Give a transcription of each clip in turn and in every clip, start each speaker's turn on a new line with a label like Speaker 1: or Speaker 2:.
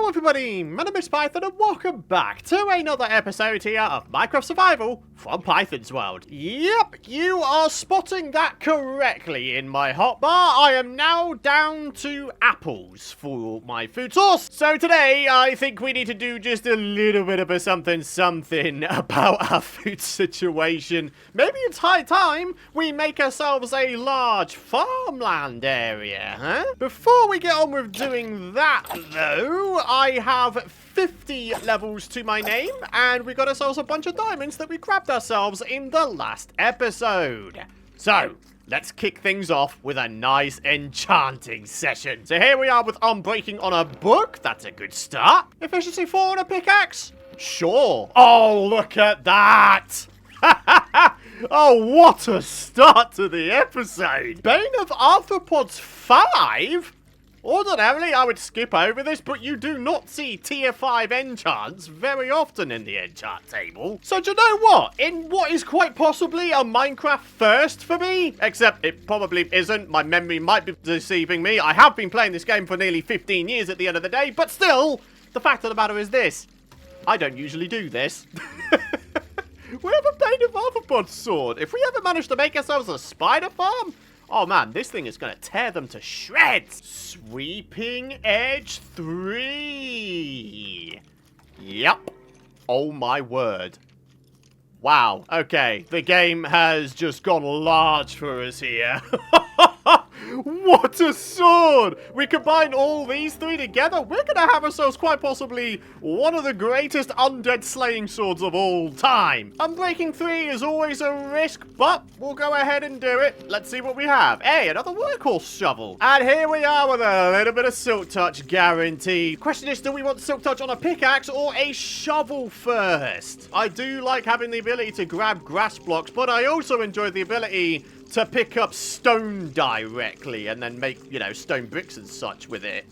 Speaker 1: Hello everybody, my name is Python and welcome back to another episode here of Minecraft Survival from Python's World. Yep, you are spotting that correctly in my hotbar. I am now down to apples for my food source. So today, I think we need to do just a little bit of a something about our food situation. Maybe it's high time we make ourselves a large farmland area, huh? Before we get on with doing that though, I have 50 levels to my name, and we got ourselves a bunch of diamonds that we grabbed ourselves in the last episode. So, let's kick things off with a nice enchanting session. So here we are with Unbreaking on a book. That's a good start. Efficiency 4 on a pickaxe? Sure. Oh, look at that. Oh, what a start to the episode. Bane of Arthropods 5? Ordinarily, I would skip over this, but you do not see tier 5 enchants very often in the enchant table. So do you know what? In what is quite possibly a Minecraft first for me, except it probably isn't, my memory might be deceiving me. I have been playing this game for nearly 15 years at the end of the day, but still, the fact of the matter is this. I don't usually do this. We have a Bane of Arthropods sword. If we ever manage to make ourselves a spider farm, oh man, this thing is going to tear them to shreds. Sweeping Edge 3. Yep. Oh my word. Wow. Okay, the game has just gone large for us here. What a sword! We combine all these three together, we're going to have ourselves quite possibly one of the greatest undead slaying swords of all time. Unbreaking 3 is always a risk, but we'll go ahead and do it. Let's see what we have. Hey, another workhorse shovel. And here we are with a little bit of silk touch guaranteed. Question is, do we want silk touch on a pickaxe or a shovel first? I do like having the ability to grab grass blocks, but I also enjoy the ability to pick up stone directly and then make, you know, stone bricks and such with it.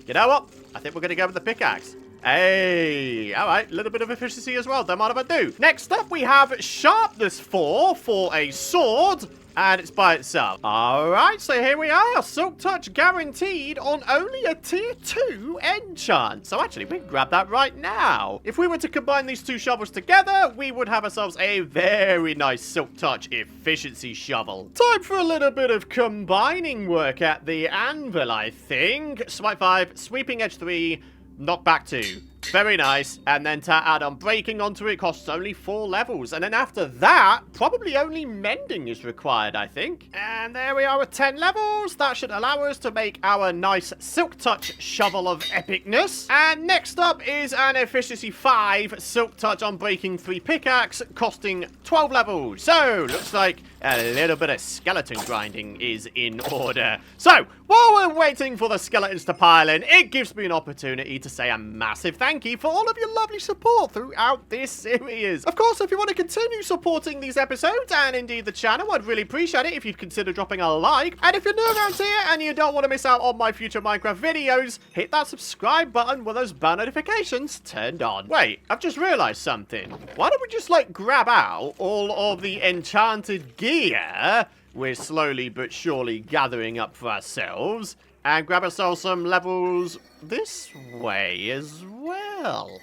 Speaker 1: You know what? I think we're going to go with the pickaxe. Hey, all right, a little bit of efficiency as well. Don't mind if I do. Next up, we have sharpness 4 for a sword, and it's by itself. All right, so here we are. Silk touch guaranteed on only a tier 2 enchant. So actually, we can grab that right now. If we were to combine these two shovels together, we would have ourselves a very nice silk touch efficiency shovel. Time for a little bit of combining work at the anvil, I think. Swipe 5, sweeping edge 3, knockback 2. Very nice. And then to add Unbreaking onto it costs only 4 levels. And then after that, probably only mending is required, I think. And there we are with 10 levels. That should allow us to make our nice Silk Touch Shovel of Epicness. And next up is an Efficiency 5 Silk Touch Unbreaking 3 pickaxe costing 12 levels. So, looks like a little bit of skeleton grinding is in order. So, while we're waiting for the skeletons to pile in, it gives me an opportunity to say a massive thank you for all of your lovely support throughout this series. Of course, if you want to continue supporting these episodes and indeed the channel, I'd really appreciate it if you'd consider dropping a like. And if you're new around here and you don't want to miss out on my future Minecraft videos, hit that subscribe button with those bell notifications turned on. Wait, I've just realized something. Why don't we just like grab out all of the enchanted gear we're slowly but surely gathering up for ourselves and grab ourselves some levels this way as well.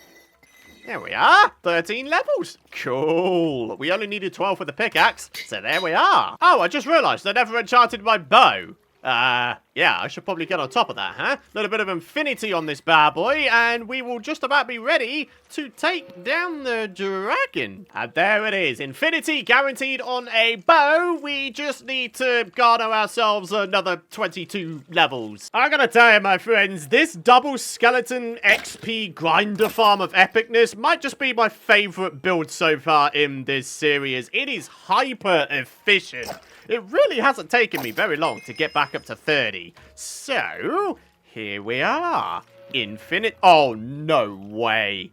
Speaker 1: There we are, 13 levels. Cool. We only needed 12 for the pickaxe, so there we are. Oh, I just realized I never enchanted my bow. Yeah, I should probably get on top of that, huh? A little bit of infinity on this bad boy, and we will just about be ready to take down the dragon. And there it is, infinity guaranteed on a bow. We just need to garner ourselves another 22 levels. I'm gonna tell you, my friends, this double skeleton XP grinder farm of epicness might just be my favorite build so far in this series. It is hyper efficient. It really hasn't taken me very long to get back up to 30. So, here we are. Infinite. Oh, no way.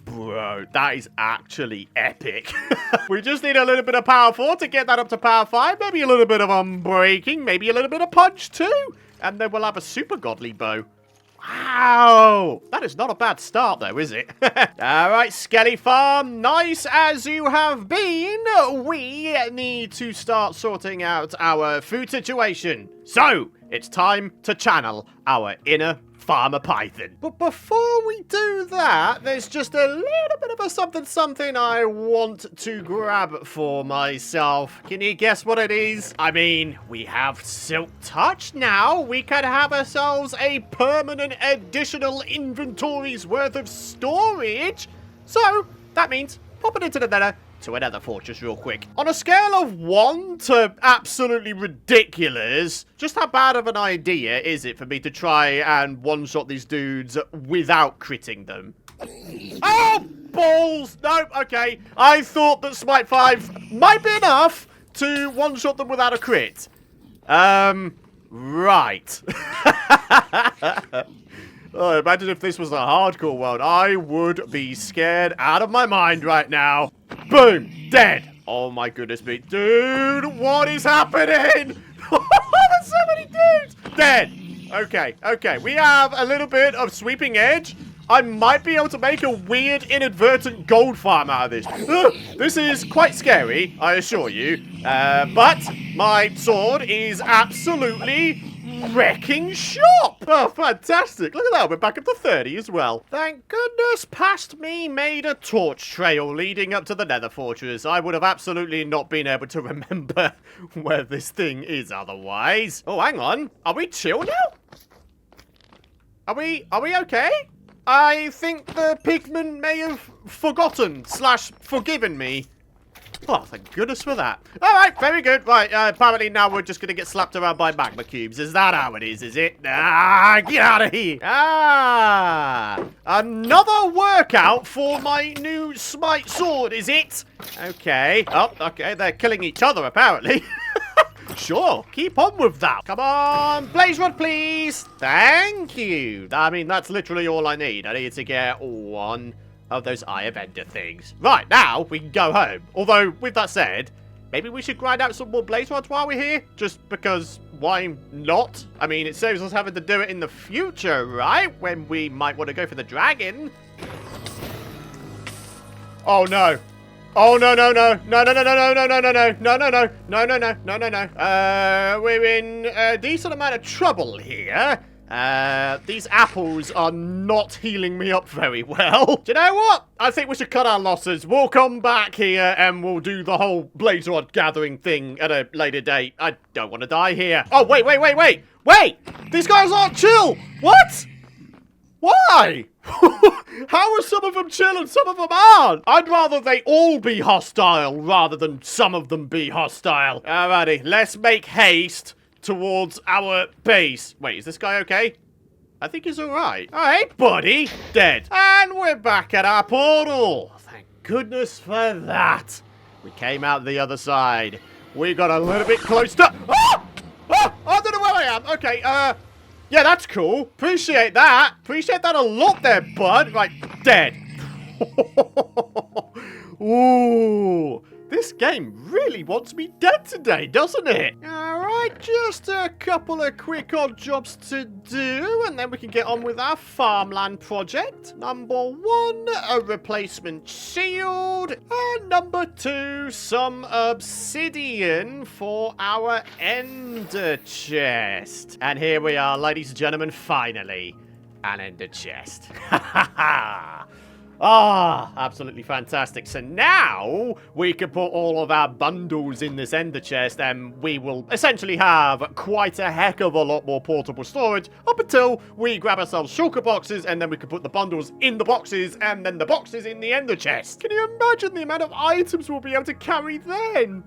Speaker 1: Bro, that is actually epic. We just need a little bit of power 4 to get that up to power 5. Maybe a little bit of Unbreaking. Maybe a little bit of punch too. And then we'll have a super godly bow. Wow! That is not a bad start, though, is it? Alright, Skelly Farm, nice as you have been, we need to start sorting out our food situation. So, it's time to channel our inner Farmer Python. But before we do that, there's just a little bit of a something I want to grab for myself. Can you guess what it is? I mean, we have Silk Touch now. We can have ourselves a permanent additional inventory's worth of storage. So, that means popping into the nether to another fortress real quick. On a scale of 1 to absolutely ridiculous, just how bad of an idea is it for me to try and one-shot these dudes without critting them? Oh, balls! No, okay. I thought that Smite 5 might be enough to one-shot them without a crit. Right. Oh, imagine if this was a hardcore world. I would be scared out of my mind right now. Boom! Dead! Oh my goodness me. Dude, what is happening? There's so many dudes! Dead! Okay, okay. We have a little bit of sweeping edge. I might be able to make a weird inadvertent gold farm out of this. Ugh, this is quite scary, I assure you. But my sword is absolutely wrecking shop! Oh, fantastic. Look at that. We're back up to 30 as well. Thank goodness past me made a torch trail leading up to the nether fortress. I would have absolutely not been able to remember where this thing is otherwise. Oh, hang on. Are we chill now? Are we okay? I think the pigman may have forgotten / forgiven me. Oh, thank goodness for that. All right, very good. Right, apparently now we're just going to get slapped around by magma cubes. Is that how it is it? Ah, get out of here. Ah, another workout for my new smite sword, is it? Okay. Oh, okay, they're killing each other, apparently. Sure, keep on with that. Come on, blaze rod, please. Thank you. I mean, that's literally all I need. I need to get one of those Eye of Ender things. Right, now we can go home. Although, with that said, maybe we should grind out some more blaze rods while we're here. Just because, why not? I mean, it saves us having to do it in the future, right? When we might want to go for the dragon. Oh, no. Oh, no, no, no. No, no, no, no, no, no, no, no, no, no, no, no, no, no, no, no, no, no. We're in a decent amount of trouble here. These apples are not healing me up very well. Do you know what? I think we should cut our losses. We'll come back here and we'll do the whole blaze rod gathering thing at a later date. I don't want to die here. Oh, wait, wait, wait, wait. Wait! These guys aren't chill. What? Why? How are some of them chill and some of them aren't? I'd rather they all be hostile rather than some of them be hostile. Alrighty, let's make haste towards our base. Wait, is this guy okay? I think he's alright. Alright, buddy. Dead. And we're back at our portal. Thank goodness for that. We came out the other side. We got a little bit close to... Ah! Ah! I don't know where I am. Okay, yeah, that's cool. Appreciate that. Appreciate that a lot there, bud. Right, dead. Ooh. This game really wants me dead today, doesn't it? Alright, just a couple of quick odd jobs to do, and then we can get on with our farmland project. Number 1, a replacement shield. And number 2, some obsidian for our ender chest. And here we are, ladies and gentlemen, finally, an ender chest. Ha ha ha! Ah, absolutely fantastic. So now we can put all of our bundles in this ender chest and we will essentially have quite a heck of a lot more portable storage up until we grab ourselves shulker boxes and then we can put the bundles in the boxes and then the boxes in the ender chest. Can you imagine the amount of items we'll be able to carry then?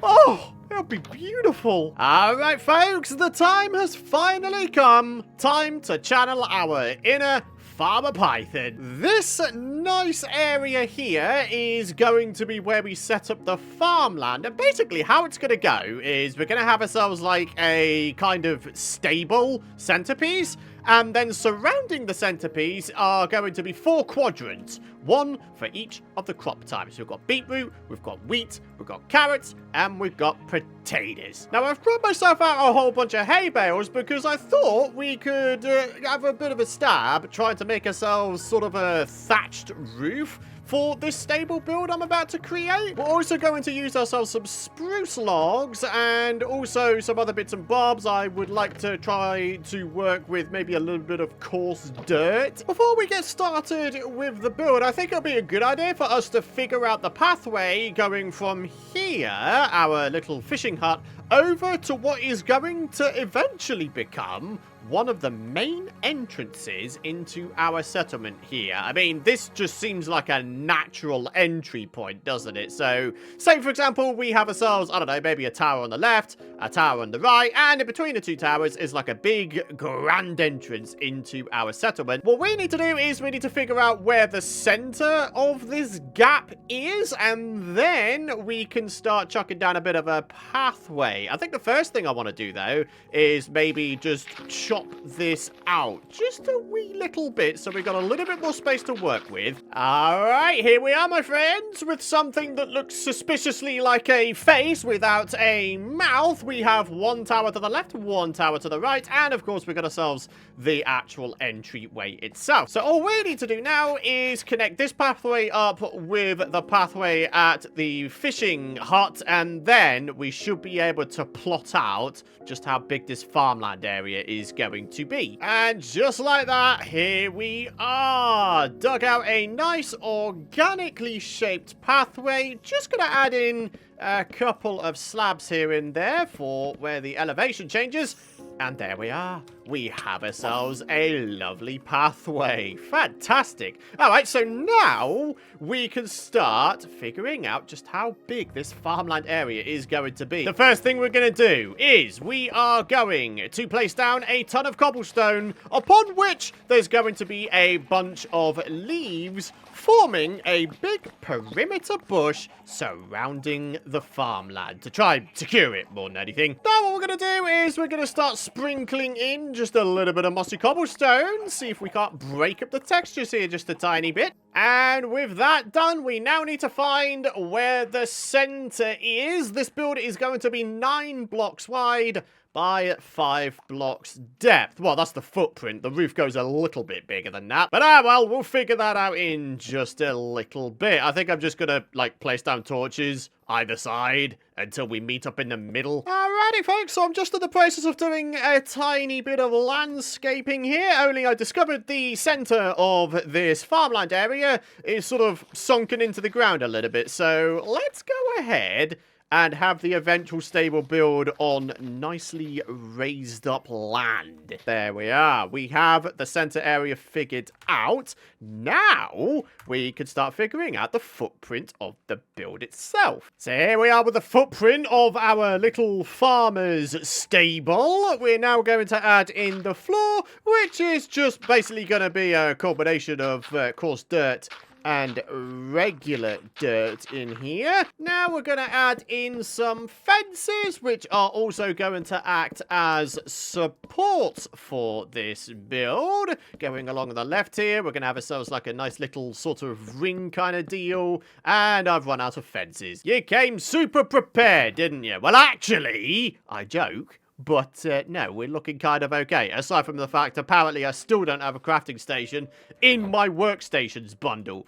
Speaker 1: Oh, it'll be beautiful. All right, folks, the time has finally come. Time to channel our inner Farmer Python. This nice area here is going to be where we set up the farmland. And basically how it's going to go is we're going to have ourselves like a kind of stable centerpiece. And then surrounding the centerpiece are going to be 4 quadrants. 1 for each of the crop types. We've got beetroot, we've got wheat, we've got carrots, and we've got potatoes. Now, I've brought myself out a whole bunch of hay bales because I thought we could have a bit of a stab trying to make ourselves sort of a thatched roof for this stable build I'm about to create. We're also going to use ourselves some spruce logs and also some other bits and bobs. I would like to try to work with maybe a little bit of coarse dirt. Before we get started with the build, I think it'll be a good idea for us to figure out the pathway going from here, our little fishing hut, over to what is going to eventually become one of the main entrances into our settlement here. I mean, this just seems like a natural entry point, doesn't it? So, say for example, we have ourselves, I don't know, maybe a tower on the left, a tower on the right, and in between the two towers is like a big grand entrance into our settlement. What we need to do is we need to figure out where the center of this gap is, and then we can start chucking down a bit of a pathway. I think the first thing I want to do, though, is maybe just chop this out just a wee little bit so we've got a little bit more space to work with. All right, here we are, my friends, with something that looks suspiciously like a face without a mouth. We have one tower to the left, one tower to the right, and of course we've got ourselves the actual entryway itself. So all we need to do now is connect this pathway up with the pathway at the fishing hut, and then we should be able to plot out just how big this farmland area is going to be. And just like that, here we are. Dug out a nice organically shaped pathway. Just gonna add in a couple of slabs here and there for where the elevation changes. And there we are. We have ourselves a lovely pathway. Fantastic. All right, so now we can start figuring out just how big this farmland area is going to be. The first thing we're going to do is we are going to place down a ton of cobblestone, upon which there's going to be a bunch of leaves forming a big perimeter bush surrounding the farmland to try and secure it more than anything. Now what we're going to do is we're going to start sprinkling in just a little bit of mossy cobblestone, see if we can't break up the textures here just a tiny bit. And with that done, we now need to find where the center is. This build is going to be 9 blocks wide by 5 blocks depth. Well, that's the footprint. The roof goes a little bit bigger than that. But, well, we'll figure that out in just a little bit. I think I'm just gonna, like, place down torches either side until we meet up in the middle. Alrighty, folks, so I'm just in the process of doing a tiny bit of landscaping here, only I discovered the center of this farmland area is sort of sunken into the ground a little bit. So let's go ahead and have the eventual stable build on nicely raised up land. There we are. We have the center area figured out. Now we can start figuring out the footprint of the build itself. So here we are with the footprint of our little farmer's stable. We're now going to add in the floor, which is just basically going to be a combination of coarse dirt and regular dirt in here. Now we're going to add in some fences, which are also going to act as supports for this build. Going along the left here, we're going to have ourselves like a nice little sort of ring kind of deal. And I've run out of fences. You came super prepared, didn't you? Well, actually, I joke. But no, we're looking kind of okay. Aside from the fact, apparently, I still don't have a crafting station in my workstations bundle.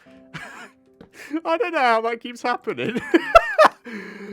Speaker 1: I don't know how that keeps happening.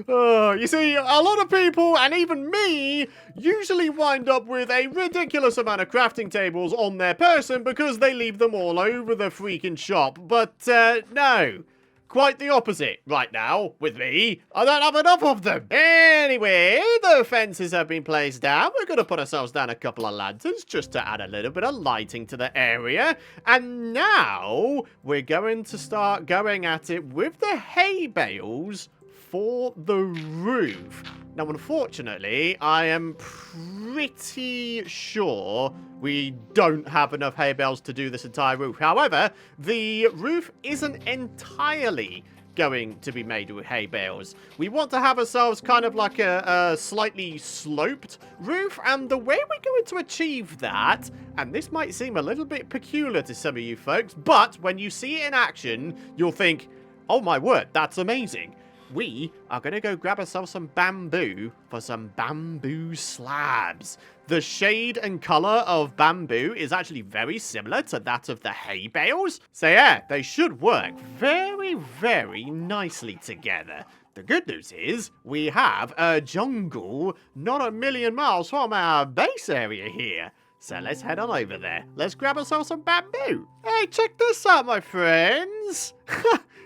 Speaker 1: You see, a lot of people, and even me, usually wind up with a ridiculous amount of crafting tables on their person because they leave them all over the freaking shop. But no. Quite the opposite right now with me. I don't have enough of them. Anyway, the fences have been placed down. We're going to put ourselves down a couple of lanterns just to add a little bit of lighting to the area. And now we're going to start going at it with the hay bales for the roof. Now, unfortunately, I am pretty sure we don't have enough hay bales to do this entire roof. However, the roof isn't entirely going to be made with hay bales. We want to have ourselves kind of like a slightly sloped roof, and the way we're going to achieve that, and this might seem a little bit peculiar to some of you folks, but when you see it in action, you'll think, oh my word, that's amazing. we are going to go grab ourselves some bamboo for some bamboo slabs. The shade and color of bamboo is actually very similar to that of the hay bales. So yeah, they should work very, very nicely together. The good news is we have a jungle not a million miles from our base area here. So let's head on over there. Let's grab ourselves some bamboo. Hey, check this out, my friends.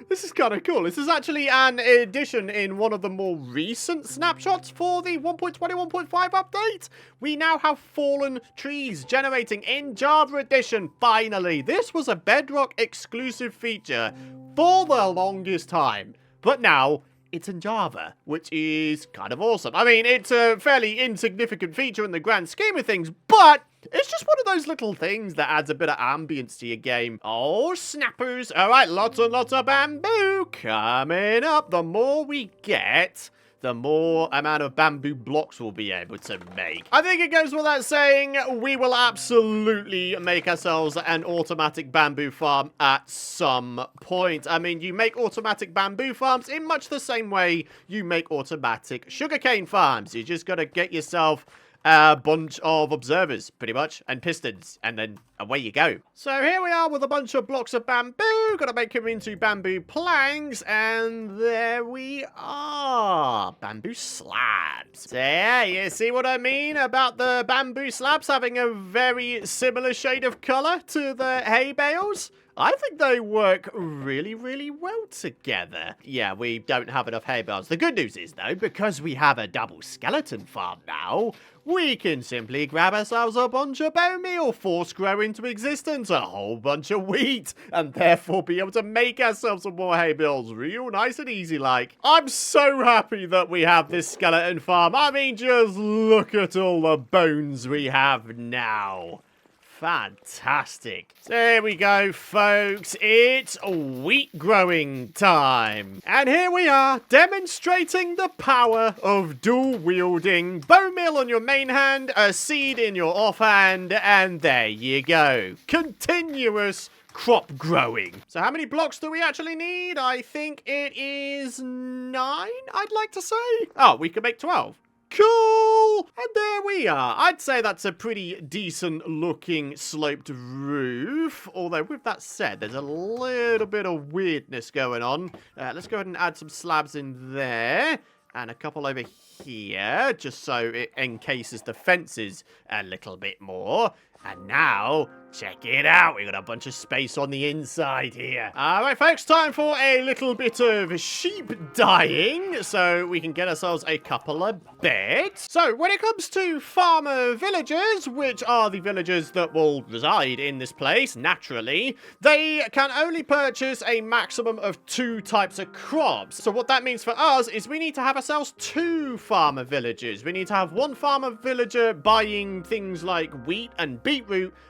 Speaker 1: This is kind of cool. This is actually an addition in one of the more recent snapshots for the 1.21.5 update. We now have fallen trees generating in Java Edition, finally. This was a Bedrock exclusive feature for the longest time. But now it's in Java, which is kind of awesome. I mean, it's a fairly insignificant feature in the grand scheme of things, but it's just one of those little things that adds a bit of ambience to your game. Oh, snappers. All right, lots and lots of bamboo coming up. The more we get, the more amount of bamboo blocks we'll be able to make. I think it goes without saying, we will absolutely make ourselves an automatic bamboo farm at some point. I mean, you make automatic bamboo farms in much the same way you make automatic sugarcane farms. You just got to get yourself a bunch of observers, pretty much, and pistons, and then away you go. So here we are with a bunch of blocks of bamboo. Gotta make them into bamboo planks, and there we are. Bamboo slabs. So yeah, you see what I mean about the bamboo slabs having a very similar shade of color to the hay bales? I think they work really, really well together. Yeah, we don't have enough hay bales. The good news is, though, because we have a double skeleton farm now, we can simply grab ourselves a bunch of bone meal, force grow into existence a whole bunch of wheat, and therefore be able to make ourselves some more hay bales real nice and easy like. I'm so happy that we have this skeleton farm. I mean, just look at all the bones we have now. Fantastic. So there we go, folks. It's wheat growing time. And here we are, demonstrating the power of dual-wielding bone meal on your main hand, a seed in your offhand, and there you go. Continuous crop growing. So how many blocks do we actually need? I think it is 9, I'd like to say. Oh, we can make 12. Cool! And there we are. I'd say that's a pretty decent looking sloped roof. Although with that said, there's a little bit of weirdness going on. Let's go ahead and add some slabs in there. And a couple over here, just so it encases the fences a little bit more. And now, check it out. We got a bunch of space on the inside here. All right, folks, time for a little bit of sheep dyeing so we can get ourselves a couple of beds. So when it comes to farmer villagers, which are the villagers that will reside in this place, naturally, they can only purchase a maximum of 2 types of crops. So what that means for us is we need to have ourselves 2 farmer villagers. We need to have 1 farmer villager buying things like wheat and beetroot,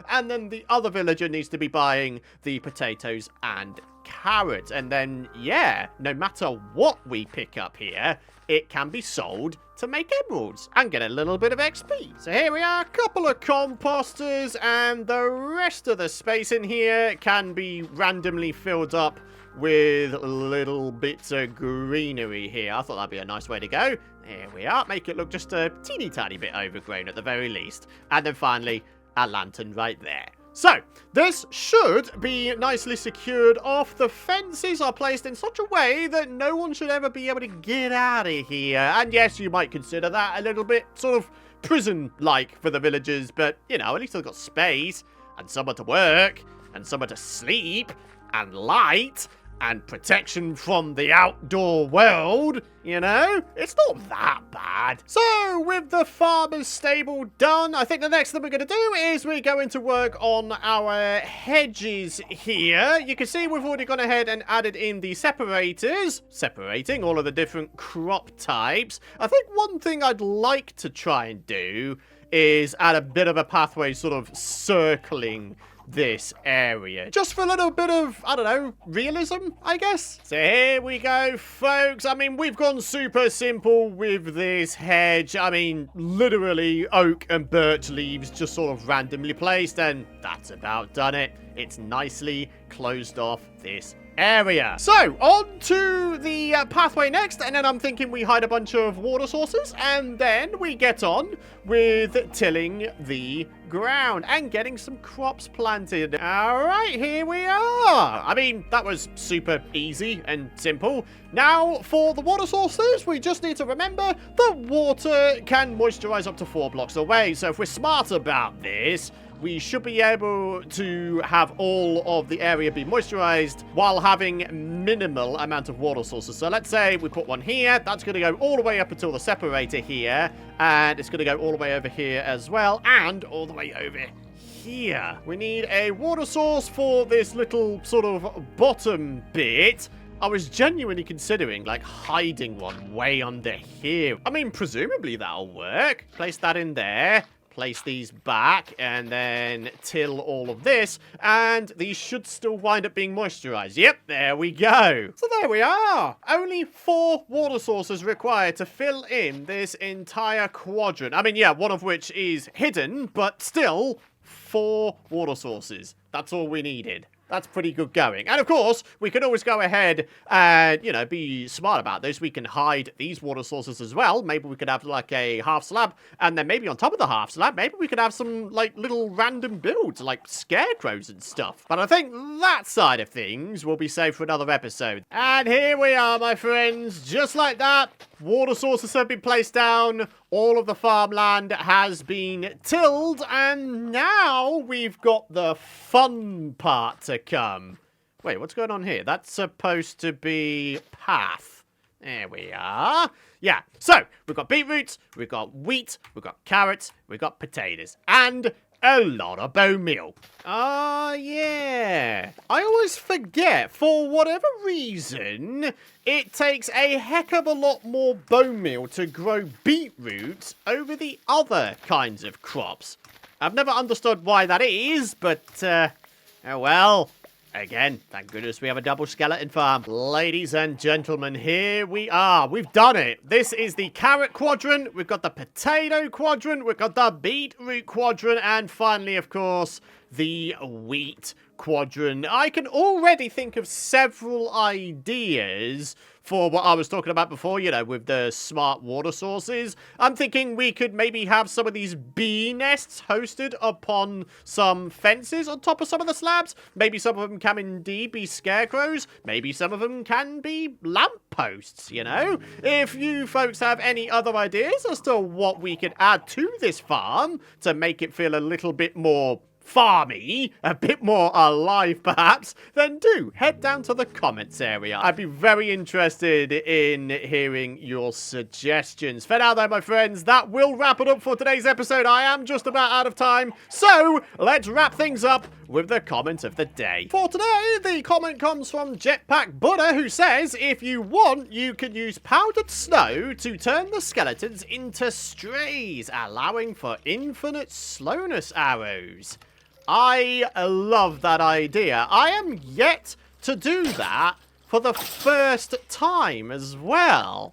Speaker 1: and then the other villager needs to be buying the potatoes and carrots. And then, yeah, no matter what we pick up here, it can be sold to make emeralds and get a little bit of XP. So here we are, a couple of composters, and the rest of the space in here can be randomly filled up with little bits of greenery here. I thought that'd be a nice way to go. There we are. Make it look just a teeny tiny bit overgrown at the very least. And then finally, a lantern right there. So, this should be nicely secured off. The fences are placed in such a way that no one should ever be able to get out of here. And yes, you might consider that a little bit sort of prison-like for the villagers, but, you know, at least they've got space and somewhere to work and somewhere to sleep and light and protection from the outdoor world, you know? It's not that bad. So, with the farmer's stable done, I think the next thing we're going to do is we're going to work on our hedges here. You can see we've already gone ahead and added in the separators, separating all of the different crop types. I think one thing I'd like to try and do is add a bit of a pathway sort of circling this area, just for a little bit of, I don't know, realism, I guess. So here we go, folks. I mean, we've gone super simple with this hedge. I mean, literally oak and birch leaves just sort of randomly placed, and that's about done it. It's nicely closed off this area. So, on to the pathway next, and then I'm thinking we hide a bunch of water sources, and then we get on with tilling the ground and getting some crops planted. All right, here we are. I mean, that was super easy and simple. Now, for the water sources, we just need to remember that water can moisturize up to 4 blocks away. So if we're smart about this, we should be able to have all of the area be moisturized while having minimal amount of water sources. So let's say we put one here. That's going to go all the way up until the separator here. And it's going to go all the way over here as well. And all the way over here. We need a water source for this little sort of bottom bit. I was genuinely considering, like, hiding one way under here. I mean, presumably that'll work. Place that in there. Place these back and then till all of this, and these should still wind up being moisturized. Yep, there we go. So there we are. Only 4 water sources required to fill in this entire quadrant. I mean, yeah, one of which is hidden, but still 4 water sources. That's all we needed. That's pretty good going. And of course, we can always go ahead and, you know, be smart about this. We can hide these water sources as well. Maybe we could have like a half slab, and then maybe on top of the half slab, maybe we could have some like little random builds like scarecrows and stuff. But I think that side of things will be saved for another episode. And here we are, my friends. Just like that, water sources have been placed down. All of the farmland has been tilled, and now we've got the fun part to come. Wait, what's going on here? That's supposed to be path. There we are. Yeah, so we've got beetroots, we've got wheat, we've got carrots, we've got potatoes, and a lot of bone meal. Yeah. I always forget, for whatever reason, it takes a heck of a lot more bone meal to grow beetroots over the other kinds of crops. I've never understood why that is, but, oh well. Again, thank goodness we have a double skeleton farm. Ladies and gentlemen, here we are. We've done it. This is the carrot quadrant. We've got the potato quadrant. We've got the beetroot quadrant. And finally, of course, the wheat quadrant. I can already think of several ideas for what I was talking about before, you know, with the smart water sources. I'm thinking we could maybe have some of these bee nests hosted upon some fences on top of some of the slabs. Maybe some of them can indeed be scarecrows. Maybe some of them can be lampposts, you know? If you folks have any other ideas as to what we could add to this farm to make it feel a little bit more farmy, a bit more alive perhaps, then do head down to the comments area. I'd be very interested in hearing your suggestions. For now though, my friends, that will wrap it up for today's episode. I am just about out of time, so let's wrap things up with the comment of the day. For today, the comment comes from Jetpack Buddha, who says, if you want, you can use powdered snow to turn the skeletons into strays, allowing for infinite slowness arrows. I love that idea. I am yet to do that for the first time as well.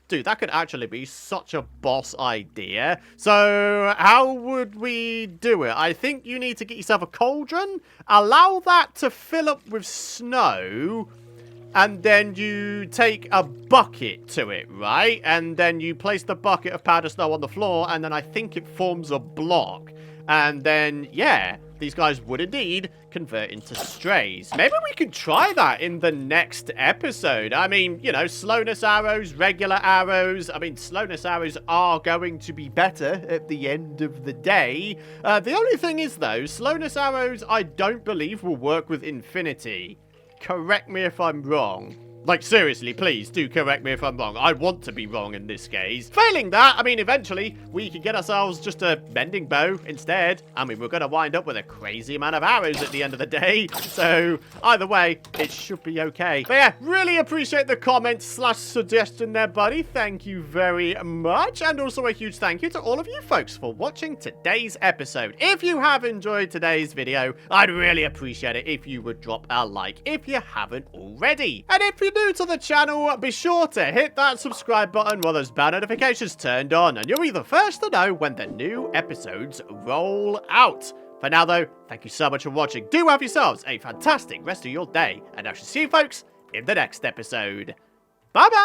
Speaker 1: Dude, that could actually be such a boss idea. So, how would we do it? I think you need to get yourself a cauldron, allow that to fill up with snow, and then you take a bucket to it, right? And then you place the bucket of powdered snow on the floor, and then I think it forms a block. And then, yeah, these guys would indeed convert into strays. Maybe we could try that in the next episode. I mean, you know, slowness arrows, regular arrows. I mean, slowness arrows are going to be better at the end of the day. The only thing is, though, slowness arrows I don't believe will work with infinity. Correct me if I'm wrong. Like, seriously, please do correct me if I'm wrong. I want to be wrong in this case. Failing that, I mean, eventually, we could get ourselves just a mending bow instead. I mean, we're going to wind up with a crazy amount of arrows at the end of the day. So, either way, it should be okay. But yeah, really appreciate the comment / suggestion there, buddy. Thank you very much. And also a huge thank you to all of you folks for watching today's episode. If you have enjoyed today's video, I'd really appreciate it if you would drop a like if you haven't already. And if you new to the channel, be sure to hit that subscribe button while those bell notifications turned on, and you'll be the first to know when the new episodes roll out. For now, though, thank you so much for watching. Do have yourselves a fantastic rest of your day. And I shall see you folks in the next episode. Bye-bye!